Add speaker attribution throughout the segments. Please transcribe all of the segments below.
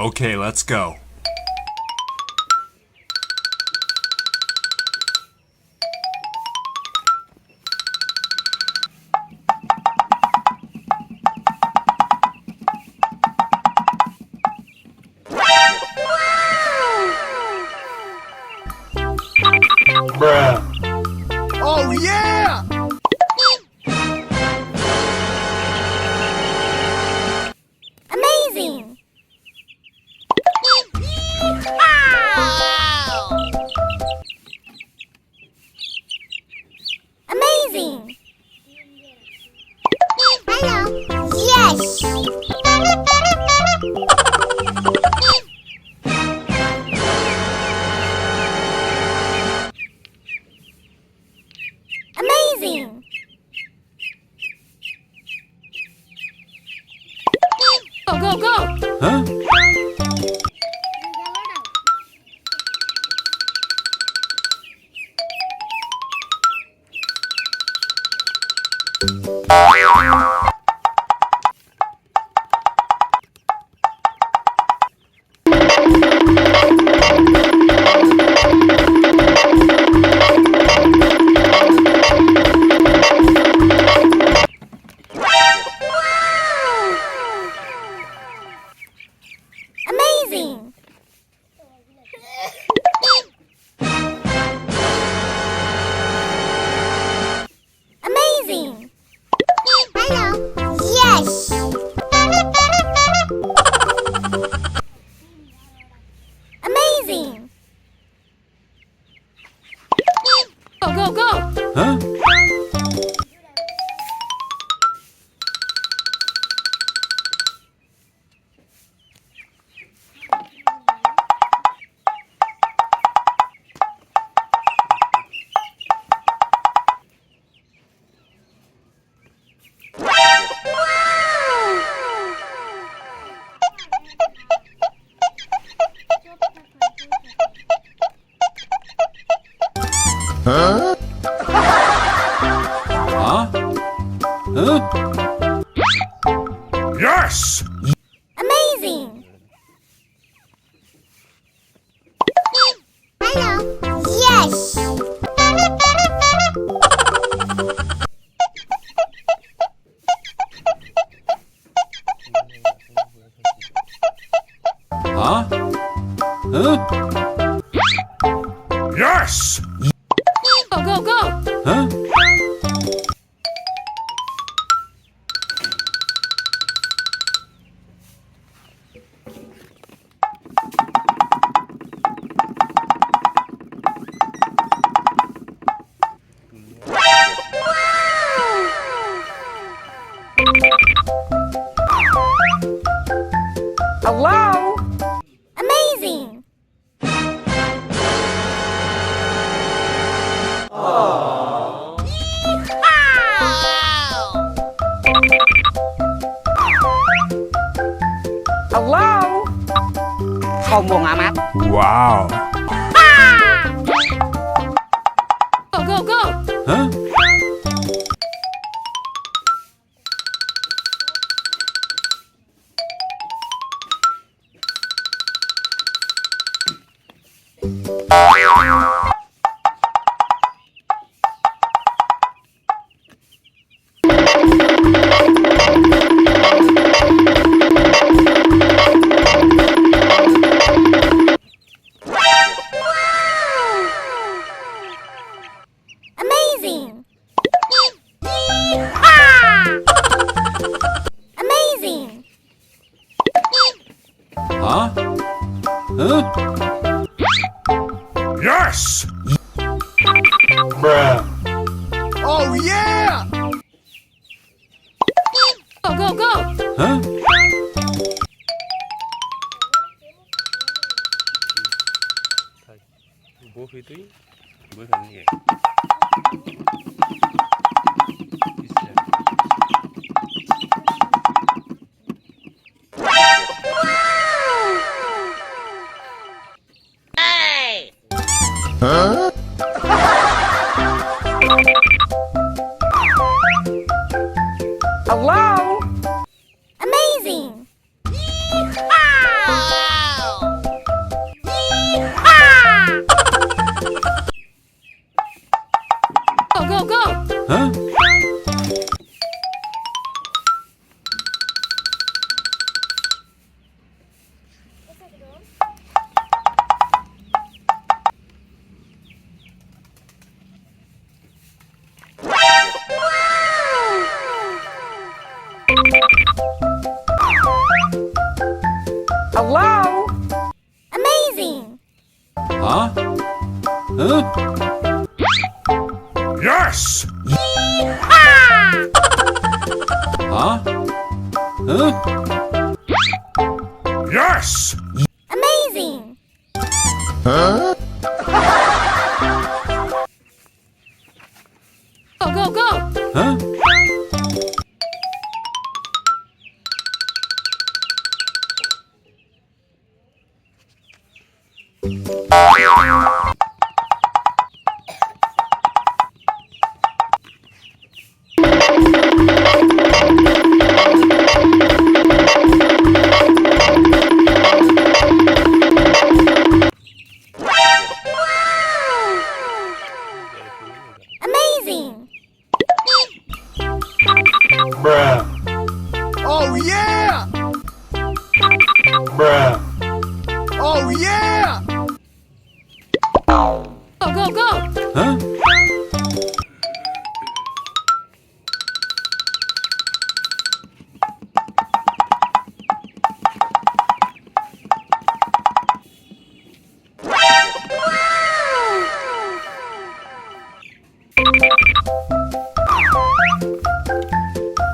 Speaker 1: Okay, let's go.
Speaker 2: Bruh. Oh yeah!
Speaker 3: Amazing! Amazing! Hello! Yes! Amazing! Go, go, go!
Speaker 1: Huh?
Speaker 3: Amazing! Amazing! Hello! Yes! Amazing! Go, go, go!
Speaker 1: Huh?
Speaker 2: Huh?
Speaker 1: Huh? Huh?
Speaker 2: Yes!
Speaker 3: Amazing! Hello! Yes!
Speaker 1: Huh? Huh?
Speaker 2: Yes!
Speaker 3: Go, go, go!
Speaker 1: Huh?
Speaker 4: Hello?
Speaker 3: Amazing!
Speaker 4: Hello? Sombong amat.
Speaker 1: Wow.
Speaker 3: Go, go, go!
Speaker 1: Huh?
Speaker 3: Amazing! Amazing!
Speaker 1: Huh? Huh?
Speaker 2: Yes! Bruh. Oh yeah!
Speaker 3: Go, go, go!
Speaker 1: Huh?
Speaker 5: bố phi túy bố thành gì
Speaker 2: Huh?
Speaker 4: Hello?
Speaker 3: Amazing! Yeehaw! go, go!
Speaker 1: Huh?
Speaker 4: Hello?
Speaker 3: Amazing!
Speaker 1: Huh? Huh?
Speaker 2: Yes!
Speaker 3: Ah!
Speaker 1: Huh? Huh?
Speaker 2: Yes!
Speaker 3: Amazing!
Speaker 2: Huh?
Speaker 3: Go, go, go!
Speaker 1: Huh?
Speaker 3: Amazing!
Speaker 2: Oh yeah! Oh yeah!
Speaker 3: Go, go, go!
Speaker 1: Huh?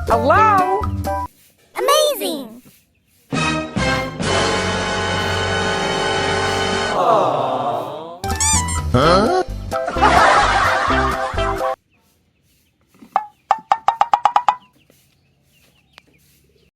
Speaker 4: Hello?
Speaker 3: Amazing!
Speaker 2: Huh?